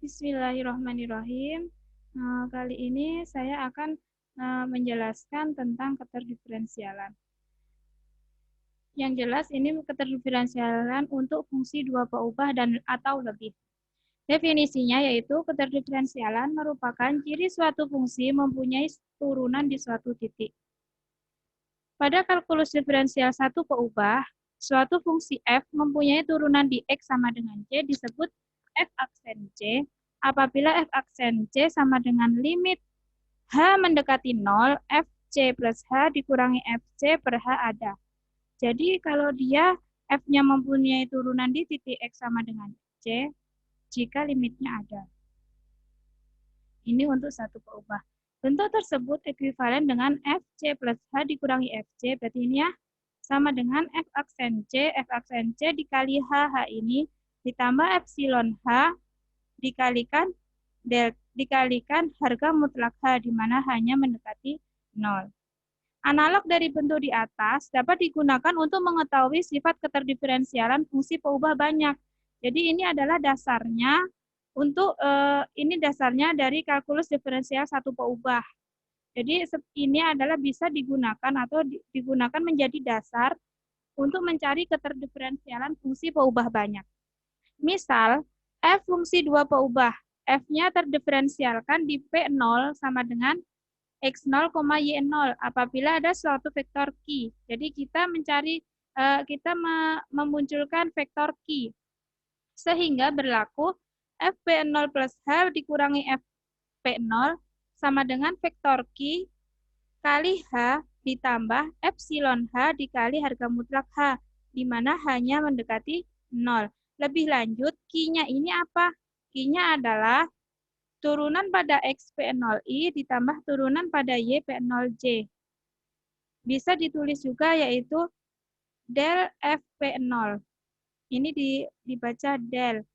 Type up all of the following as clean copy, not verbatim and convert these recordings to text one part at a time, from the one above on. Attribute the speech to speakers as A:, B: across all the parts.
A: Bismillahirrahmanirrahim. Kali ini saya akan menjelaskan tentang keterdiferensialan. Yang jelas ini keterdiferensialan untuk fungsi dua peubah dan atau lebih. Definisinya yaitu keterdiferensialan merupakan ciri suatu fungsi mempunyai turunan di suatu titik. Pada kalkulus diferensial satu peubah, suatu fungsi f mempunyai turunan di x sama dengan c disebut f aksen c. Apabila f aksen c sama dengan limit h mendekati 0, fc plus h dikurangi fc per h ada. Jadi kalau dia f-nya mempunyai turunan di titik x sama dengan c, jika limitnya ada. Ini untuk satu peubah. Bentuk tersebut ekuivalen dengan fc plus h dikurangi fc, berarti ini ya sama dengan f aksen c dikali h ini ditambah epsilon h dikalikan harga mutlak h, di mana hanya mendekati 0. Analog dari bentuk di atas dapat digunakan untuk mengetahui sifat keterdiferensialan fungsi peubah banyak. Jadi ini adalah dasarnya untuk ini dasarnya dari kalkulus diferensial satu peubah. Jadi ini adalah bisa digunakan atau digunakan menjadi dasar untuk mencari keterdiferensialan fungsi peubah banyak. Misal, f fungsi dua peubah, f-nya terdiferensialkan di P0 sama dengan x0, y0 apabila ada suatu vektor Q. Jadi kita memunculkan vektor Q. Sehingga berlaku fp0 plus h dikurangi fp0 sama dengan vektor Q kali h ditambah epsilon h dikali harga mutlak h, di mana hanya mendekati 0. Lebih lanjut, Q-nya ini apa? Q-nya adalah turunan pada x P0i ditambah turunan pada y P0j. Bisa ditulis juga yaitu del Fp0. Ini dibaca del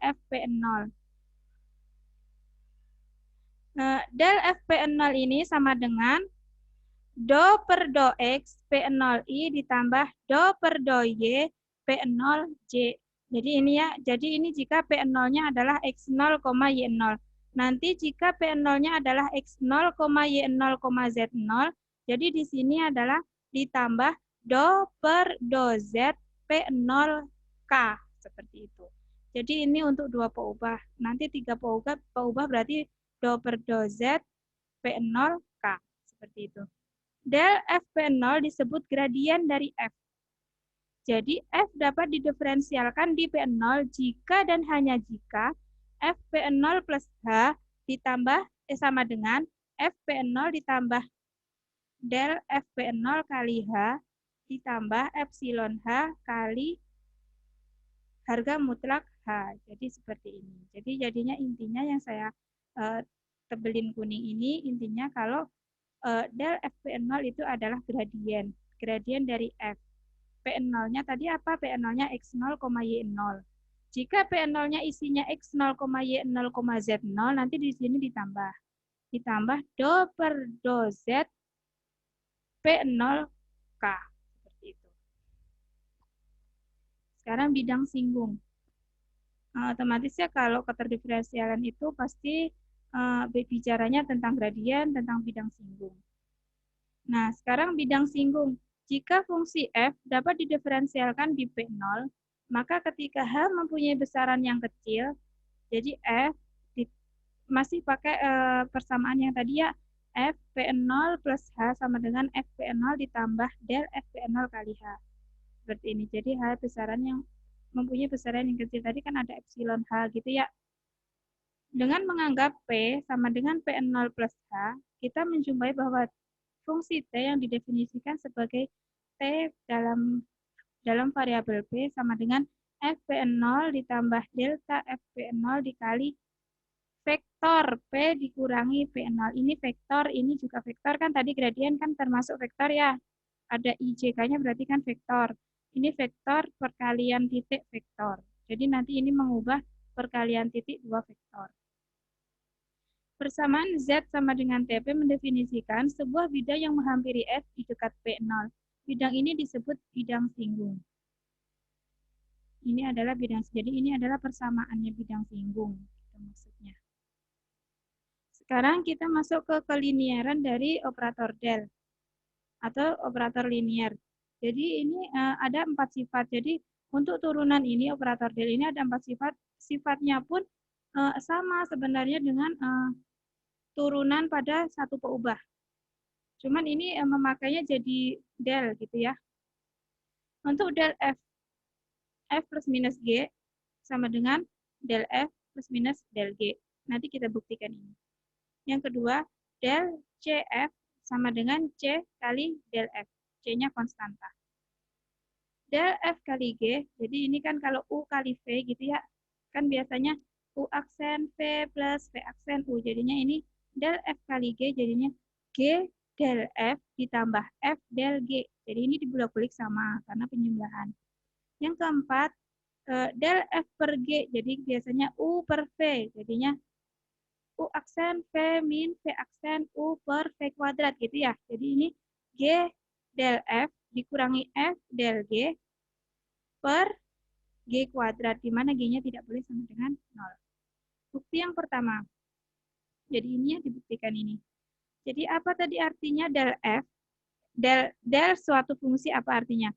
A: Fp0. Del Fp0 ini sama dengan do per do x P0i ditambah do per do y P0j. Jadi ini ya, jadi ini jika P0-nya adalah x0, y0. Nanti jika P0-nya adalah x0, y0, z0, jadi di sini adalah ditambah do per do z P0k, seperti itu. Jadi ini untuk dua peubah. Nanti tiga peubah berarti do per do z P0k, seperti itu. Del Fp0 disebut gradien dari f. Jadi f dapat didiferensialkan di P0 jika dan hanya jika Fp0 plus h ditambah sama dengan Fp0 ditambah del Fp0 kali h ditambah epsilon h kali harga mutlak h. Jadi seperti ini. Jadi jadinya intinya yang saya tebelin kuning ini intinya kalau del Fp0 itu adalah gradien dari f. P0-nya tadi apa? P0-nya x0, y0. Jika P0-nya isinya x0, y0, z0, nanti di sini ditambah. Ditambah do per do z P0k. Seperti itu. Sekarang bidang singgung. Otomatis ya kalau keterdiferensialan itu pasti bicaranya tentang gradien, tentang bidang singgung. Nah, sekarang bidang singgung. Jika fungsi f dapat didiferensialkan di P0, maka ketika h mempunyai besaran yang kecil, jadi f masih pakai persamaan yang tadi ya, f P0 plus h sama dengan f P0 ditambah del f P0 kali h. Seperti ini. Jadi h besaran yang mempunyai besaran yang kecil tadi kan ada epsilon h gitu ya. Dengan menganggap P sama dengan P0 plus h, kita menjumpai bahwa fungsi T yang didefinisikan sebagai T dalam variabel P sama dengan Fp0 ditambah delta Fp0 dikali vektor P dikurangi P0. Ini vektor, ini juga vektor kan tadi gradien kan termasuk vektor ya. Ada IJK-nya berarti kan vektor. Ini vektor perkalian titik vektor. Jadi nanti ini mengubah perkalian titik dua vektor. Persamaan Z sama dengan TP mendefinisikan sebuah bidang yang menghampiri F di dekat P0. Bidang ini disebut bidang singgung. Ini adalah bidang, jadi ini adalah persamaannya bidang singgung. maksudnya. Sekarang kita masuk ke kelinieran dari operator del atau operator linier. Jadi ini ada 4 sifat. Jadi untuk turunan ini operator del ini ada 4 sifat. Sifatnya pun sama sebenarnya dengan turunan pada satu peubah. Cuman ini memakainya jadi del gitu ya. Untuk del F, F plus minus G sama dengan del F plus minus del G. Nanti kita buktikan ini. Yang kedua, del CF sama dengan C kali del F. C-nya konstanta. Del F kali G, jadi ini kan kalau U kali V gitu ya, kan biasanya U aksen V plus V aksen U. Jadinya ini del F kali G, jadinya G del F ditambah F del G. Jadi ini dibolak-balik sama karena penyembelahan. Yang keempat, del F per G, jadi biasanya U per V. Jadinya U aksen V min V aksen U per V kuadrat gitu ya. Jadi ini G del F dikurangi F del G per G kuadrat, di mana G-nya tidak boleh sama dengan 0. Bukti yang pertama. Jadi ini yang dibuktikan ini. Jadi apa tadi artinya del F? Del suatu fungsi apa artinya?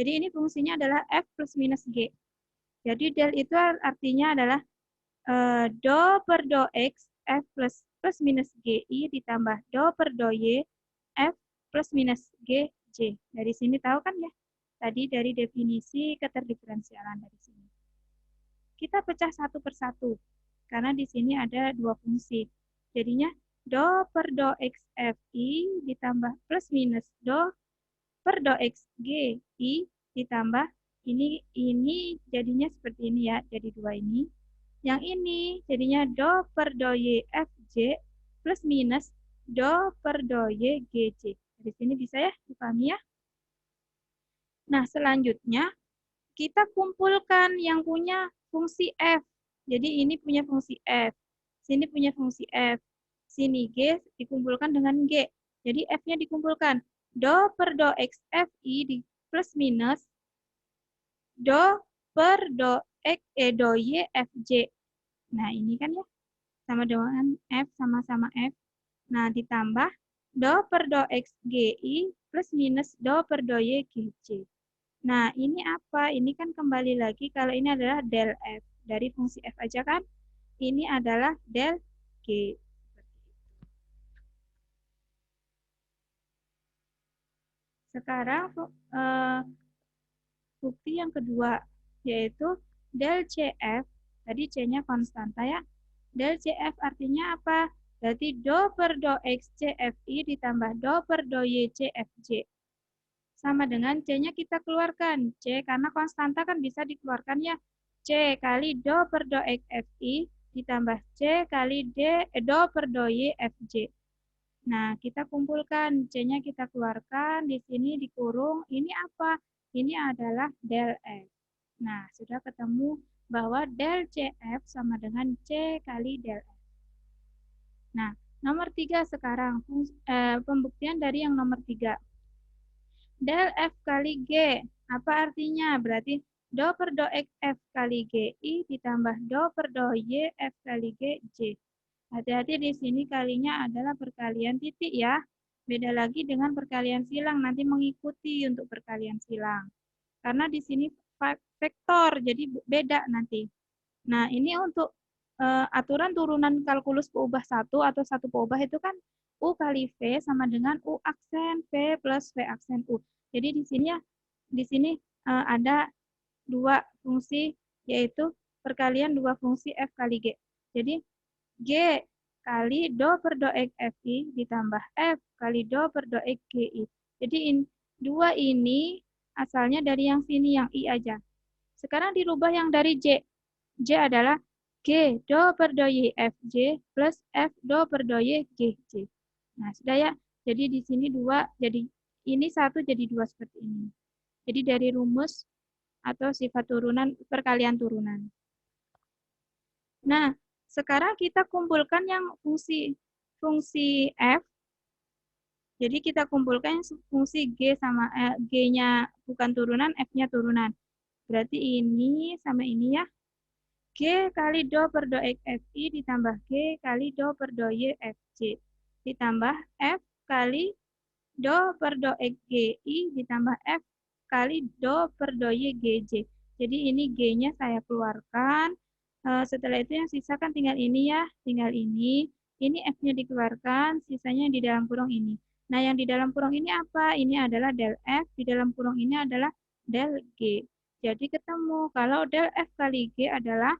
A: Jadi ini fungsinya adalah F plus minus G. Jadi del itu artinya adalah do per do X F plus minus GI ditambah do per do Y F plus minus GJ. Dari sini tahu kan ya? Tadi dari definisi keterdiferensialan dari sini. Kita pecah satu per satu, karena di sini ada dua fungsi. Jadinya do per do X FI ditambah plus minus do per do X GI ditambah ini jadinya seperti ini ya, jadi dua ini. Yang ini jadinya do per do Y FJ plus minus do per do Y GJ. Dari sini bisa ya dipahami ya. Nah, selanjutnya kita kumpulkan yang punya fungsi F. Jadi ini punya fungsi F. Sini punya fungsi F. Sini G dikumpulkan dengan G. Jadi F-nya dikumpulkan. Do per do X FI di plus minus do per do X do Y FJ. Nah, ini kan ya. Sama dengan F sama-sama F. Nah, ditambah do per do X GI plus minus do per do Y GJ. Nah, ini apa? Ini kan kembali lagi kalau ini adalah del F. Dari fungsi F aja kan? Ini adalah del G. Sekarang bukti yang kedua, yaitu del CF. Tadi C-nya konstanta ya. Del CF artinya apa? Berarti do per do X CFI ditambah do per do Y CFJ. Sama dengan C-nya kita keluarkan. C karena konstanta kan bisa dikeluarkan ya. C kali do per do X FI ditambah C kali do per do Y FJ. Nah, kita kumpulkan. C-nya kita keluarkan. Di sini dikurung. Ini apa? Ini adalah del F. Nah, sudah ketemu bahwa del CF sama dengan C kali del F. Nah, nomor 3 sekarang. Pembuktian dari yang nomor 3. Del F kali G. Apa artinya? Berarti do per do X F kali GI ditambah do per do Y F kali GJ. Hati-hati di sini kalinya adalah perkalian titik ya. Beda lagi dengan perkalian silang, nanti mengikuti untuk perkalian silang. Karena di sini vektor, jadi beda nanti. Nah, ini untuk aturan turunan kalkulus peubah satu atau satu peubah itu kan U kali V sama dengan U aksen V plus V aksen U. Jadi di sini ada dua fungsi, yaitu perkalian dua fungsi F kali G. Jadi G kali do per do X FI ditambah F kali do per do X GI. Jadi dua ini asalnya dari yang sini, yang I aja. Sekarang dirubah yang dari J. J adalah G do per do Y FJ plus F do per do Y GJ. Nah, sudah ya. Jadi di sini dua, jadi ini satu jadi dua seperti ini. Jadi dari rumus atau sifat turunan, perkalian turunan. Nah, sekarang kita kumpulkan yang fungsi F. Jadi kita kumpulkan fungsi G sama G-nya bukan turunan, F-nya turunan. Berarti ini sama ini ya. G kali do per do X FI ditambah G kali do per do Y FJ. Ditambah F kali do per do X GI ditambah F kali do per do Y GJ. Jadi ini G-nya saya keluarkan. Setelah itu yang sisa kan tinggal ini ya, tinggal ini. Ini F-nya dikeluarkan, sisanya di dalam kurung ini. Nah, yang di dalam kurung ini apa? Ini adalah del F, di dalam kurung ini adalah del G. Jadi ketemu kalau del F kali G adalah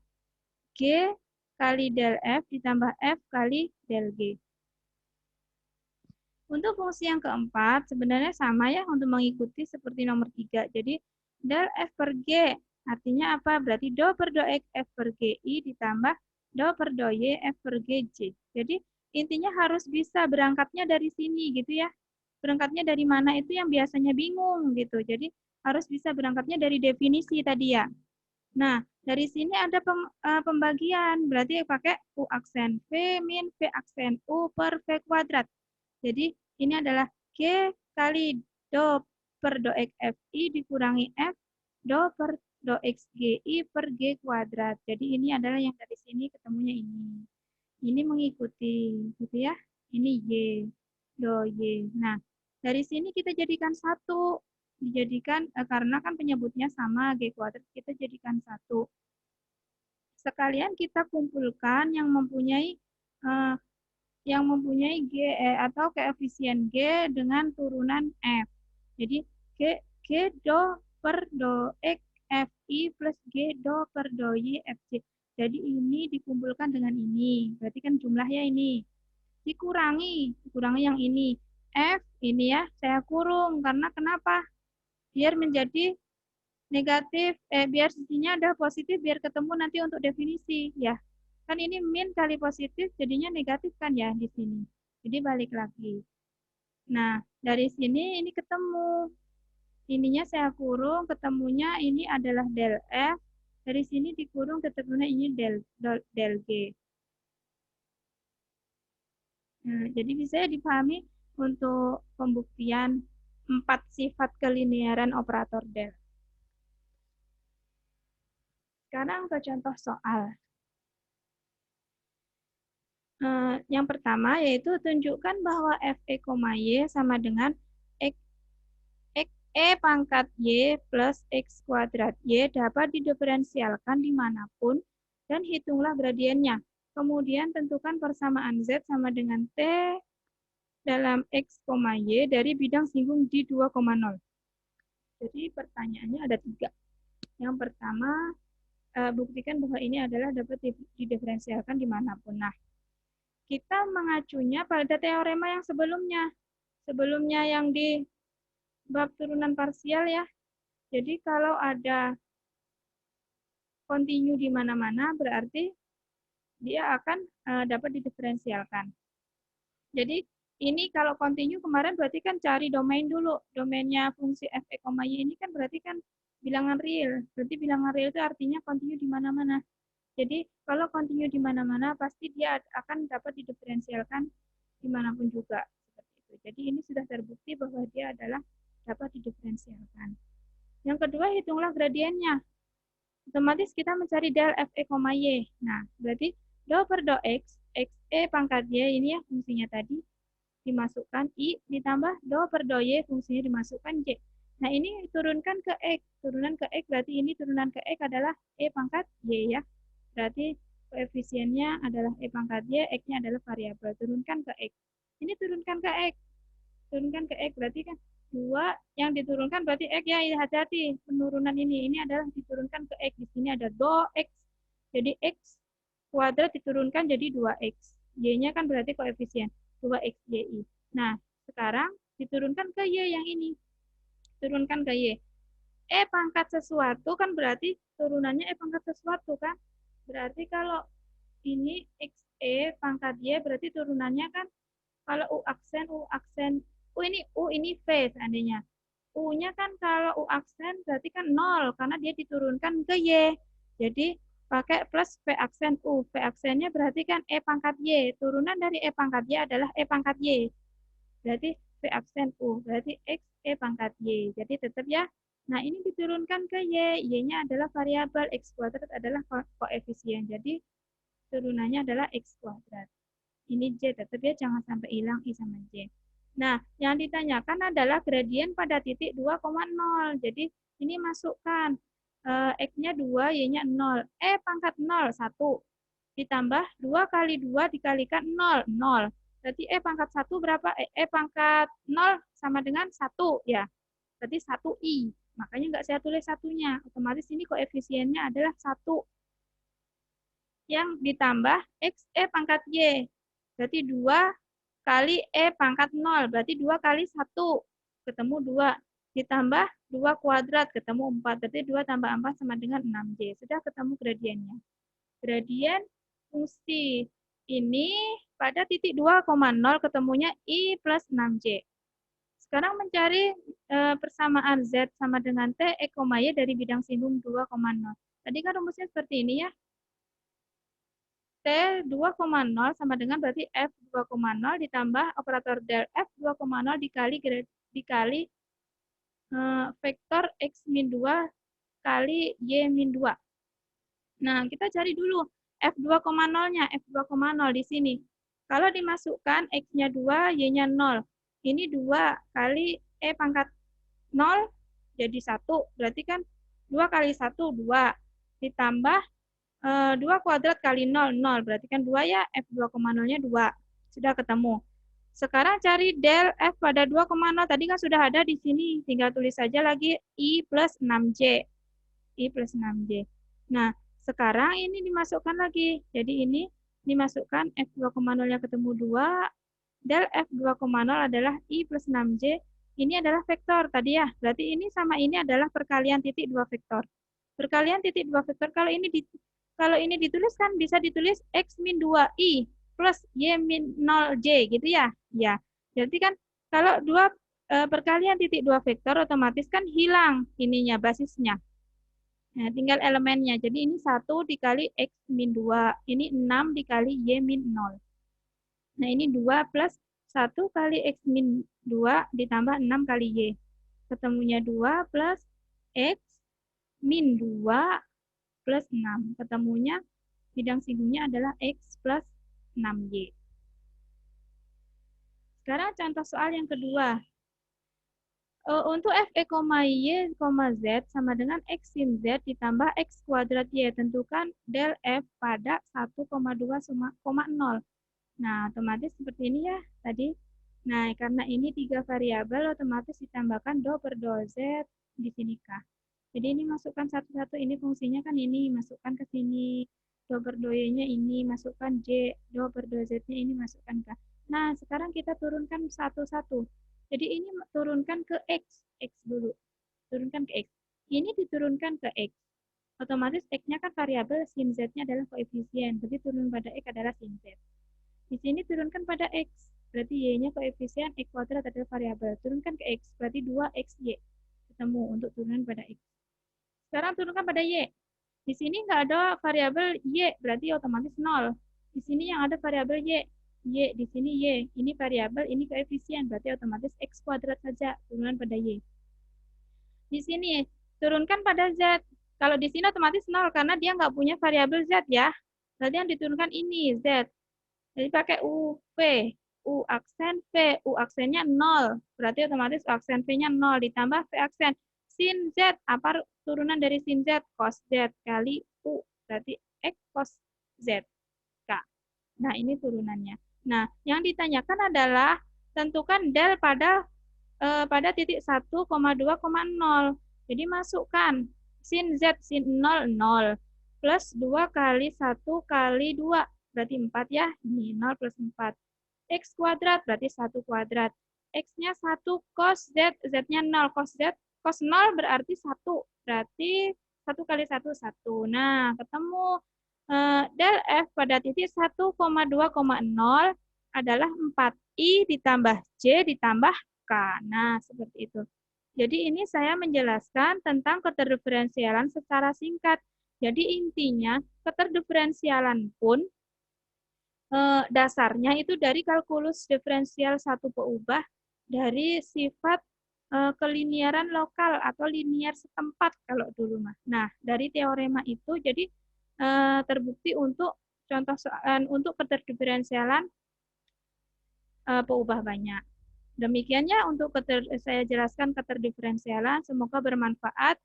A: G kali del F ditambah F kali del G. Untuk fungsi yang keempat, sebenarnya sama ya untuk mengikuti seperti nomor 3. Jadi, del F per G, artinya apa? Berarti do per do X F per GI ditambah do per do Y F per GJ. Jadi, intinya harus bisa berangkatnya dari sini gitu ya. Berangkatnya dari mana itu yang biasanya bingung gitu. Jadi, harus bisa berangkatnya dari definisi tadi ya. Nah, dari sini ada pembagian, berarti pakai U aksen V min V aksen U per V kuadrat. Jadi, ini adalah G kali do per do X FI dikurangi F do per do X GI per G kuadrat. Jadi, ini adalah yang dari sini ketemunya ini. Ini mengikuti, gitu ya. Ini Y, do Y. Nah, dari sini kita jadikan satu. Dijadikan, karena kan penyebutnya sama, G kuadrat, kita jadikan satu. Sekalian kita kumpulkan yang mempunyai G atau koefisien G dengan turunan F. Jadi G do per do X FI plus G do per do Y FJ. Jadi ini dikumpulkan dengan ini. Berarti kan jumlahnya ini. Dikurangi yang ini. F ini ya saya kurung karena kenapa? Biar menjadi negatif, biar sisinya ada positif biar ketemu nanti untuk definisi ya. Kan ini min kali positif jadinya negatif kan ya di sini. Jadi balik lagi. Nah, dari sini ini ketemu. Ininya saya kurung, ketemunya ini adalah del F. Dari sini dikurung ketemunya ini del G. Nah, jadi bisa dipahami untuk pembuktian 4 sifat kelinearan operator del. Sekarang ke contoh soal. Yang pertama yaitu tunjukkan bahwa Fe, Y sama dengan E pangkat Y plus X kuadrat Y dapat didiferensialkan dimanapun dan hitunglah gradiennya. Kemudian tentukan persamaan Z sama dengan T dalam X, Y dari bidang singgung di 2,0. Jadi pertanyaannya ada 3. Yang pertama, buktikan bahwa ini adalah dapat didiferensialkan dimanapun. Nah, kita mengacunya pada teorema yang sebelumnya. Sebelumnya yang di bab turunan parsial ya. Jadi kalau ada kontinu di mana-mana berarti dia akan dapat didiferensialkan. Jadi ini kalau kontinu kemarin berarti kan cari domain dulu. Domainnya fungsi F, Y ini kan berarti kan bilangan real. Berarti bilangan real itu artinya kontinu di mana-mana. Jadi kalau kontinu di mana-mana pasti dia akan dapat didiferensialkan dimanapun juga. Seperti itu. Jadi ini sudah terbukti bahwa dia adalah dapat didiferensialkan. Yang kedua, hitunglah gradiennya. Otomatis kita mencari del Fe, Y. Nah, berarti do per do X, Xe pangkat Y ini ya fungsinya tadi, dimasukkan I, ditambah do per do Y fungsinya dimasukkan J. Nah, ini turunkan ke X. Turunan ke X berarti ini turunan ke X adalah E pangkat Y ya. Berarti koefisiennya adalah E pangkat Y, X-nya adalah variabel. Turunkan ke X. Ini turunkan ke X. Turunkan ke X berarti kan 2 yang diturunkan berarti X ya, hati-hati penurunan ini adalah diturunkan ke X. Di sini ada do X. Jadi X kuadrat diturunkan jadi 2X. Y-nya kan berarti koefisien 2X YI. Nah, sekarang diturunkan ke Y yang ini. Turunkan ke Y. E pangkat sesuatu kan berarti turunannya E pangkat sesuatu kan. Berarti kalau ini XE pangkat Y berarti turunannya kan kalau U aksen, U ini V seandainya. U-nya kan kalau U aksen berarti kan 0 karena dia diturunkan ke Y. Jadi pakai plus V aksen U. V aksennya berarti kan E pangkat Y. Turunan dari E pangkat Y adalah E pangkat Y. Berarti V aksen U. Berarti X E pangkat Y. Jadi tetap ya Nah, ini diturunkan ke Y. Y-nya adalah variabel, X kuadrat adalah koefisien. Jadi, turunannya adalah X kuadrat. Ini J, tetap ya jangan sampai hilang I sama J. Nah, yang ditanyakan adalah gradien pada titik 2,0. Jadi, ini masukkan X-nya 2, Y-nya 0. Pangkat 0, 1. Ditambah 2 kali 2 dikalikan 0, 0. Berarti pangkat 1 berapa? Pangkat 0 sama dengan 1 ya. Berarti 1I. Makanya nggak saya tulis satunya. Otomatis ini koefisiennya adalah 1. Yang ditambah X pangkat Y. Berarti 2 kali pangkat 0. Berarti 2 kali 1. Ketemu 2. Ditambah 2 kuadrat. Ketemu 4. Berarti 2 tambah 4 sama dengan 6J. Sudah ketemu gradiennya. Gradien fungsi ini pada titik 2,0 ketemunya I plus 6J. Sekarang mencari persamaan Z sama dengan T, Y dari bidang singgung 2,0. Tadi kan rumusnya seperti ini ya. T 2,0 sama dengan berarti F 2,0 ditambah operator del F 2,0 dikali vektor X min 2 kali Y min 2. Nah, kita cari dulu F 2,0-nya. F 2,0 di sini. Kalau dimasukkan X-nya 2, Y-nya 0. Ini 2 kali pangkat 0 jadi 1. Berarti kan 2 kali 1, 2. Ditambah 2 kuadrat kali 0, 0. Berarti kan 2 ya, F 2,0-nya 2. Sudah ketemu. Sekarang cari del F pada 2,0. Tadi kan sudah ada di sini. Tinggal tulis saja lagi I plus 6J. I plus 6J. Nah, sekarang ini dimasukkan lagi. Jadi ini dimasukkan F 2,0-nya ketemu 2. Del F 2,0 adalah I plus 6J. Ini adalah vektor tadi ya. Berarti ini sama ini adalah perkalian titik 2 vektor. Perkalian titik 2 vektor. Kalau ini dituliskan bisa ditulis X min 2I plus Y min 0J gitu ya. Ya. Berarti kan kalau perkalian titik 2 vektor otomatis kan hilang ininya basisnya. Nah, tinggal elemennya. Jadi ini 1 dikali X min 2. Ini 6 dikali Y min 0. Nah, ini 2 plus 1 kali X min 2 ditambah 6 kali Y. Ketemunya 2 plus X min 2 plus 6. Ketemunya bidang singgungnya adalah X plus 6Y. Sekarang contoh soal yang kedua. Untuk f y, z sama dengan x sin z ditambah x kuadrat y. Tentukan del f pada 1,2,0. Nah, otomatis seperti ini ya tadi. Nah, karena ini 3 variabel, otomatis ditambahkan do per do z di sini K. Jadi ini masukkan satu-satu, ini fungsinya kan ini, masukkan ke sini. Do per do y-nya ini, masukkan J. Do per do z-nya ini, masukkan K. Nah, sekarang kita turunkan satu-satu. Jadi ini turunkan ke X. X dulu. Turunkan ke X. Ini diturunkan ke X. Otomatis X-nya kan variabel, sin Z-nya adalah koefisien. Berarti turun pada X adalah sin Z. Di sini turunkan pada X. Berarti Y-nya koefisien, X kuadrat adalah variabel. Turunkan ke X. Berarti 2XY. Ketemu untuk turunan pada X. Sekarang turunkan pada Y. Di sini nggak ada variabel Y. Berarti otomatis 0. Di sini yang ada variabel Y. Y, di sini Y. Ini variabel, ini koefisien. Berarti otomatis X kuadrat saja, turunan pada Y. Di sini, turunkan pada Z. Kalau di sini otomatis 0, karena dia nggak punya variabel Z ya. Berarti yang diturunkan ini, Z. Jadi pakai U, V. U aksen V. U aksennya 0. Berarti otomatis U aksen V-nya 0. Ditambah V aksen. Sin Z. Apa turunan dari sin Z? Cos Z kali U. Berarti X cos Z. K. Nah, ini turunannya. Nah, yang ditanyakan adalah tentukan del pada titik 1,2,0. Jadi masukkan sin Z, sin 0, 0. Plus 2 kali 1 kali 2. Berarti 4 ya. Ini 0 plus 4. X kuadrat berarti 1 kuadrat. X-nya 1 cos Z. Z-nya 0. Cos Z, cos 0 berarti 1. Berarti 1 kali 1, 1. Nah, ketemu del F pada titik 1,2,0 adalah 4I ditambah J ditambah K. Nah, seperti itu. Jadi ini saya menjelaskan tentang keterdiferensialan secara singkat. Jadi intinya keterdiferensialan pun dasarnya itu dari kalkulus diferensial satu peubah dari sifat keliniaran lokal atau linier setempat kalau dulu mah. Nah, dari teorema itu jadi terbukti untuk contoh soal untuk keterdiferensialan peubah banyak. Demikian ya untuk saya jelaskan keterdiferensialan. Semoga bermanfaat.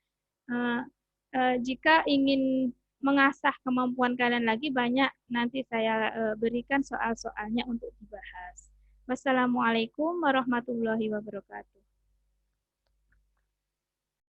A: Eh, jika ingin mengasah kemampuan kalian lagi banyak, nanti saya berikan soal-soalnya untuk dibahas. Wassalamualaikum warahmatullahi wabarakatuh.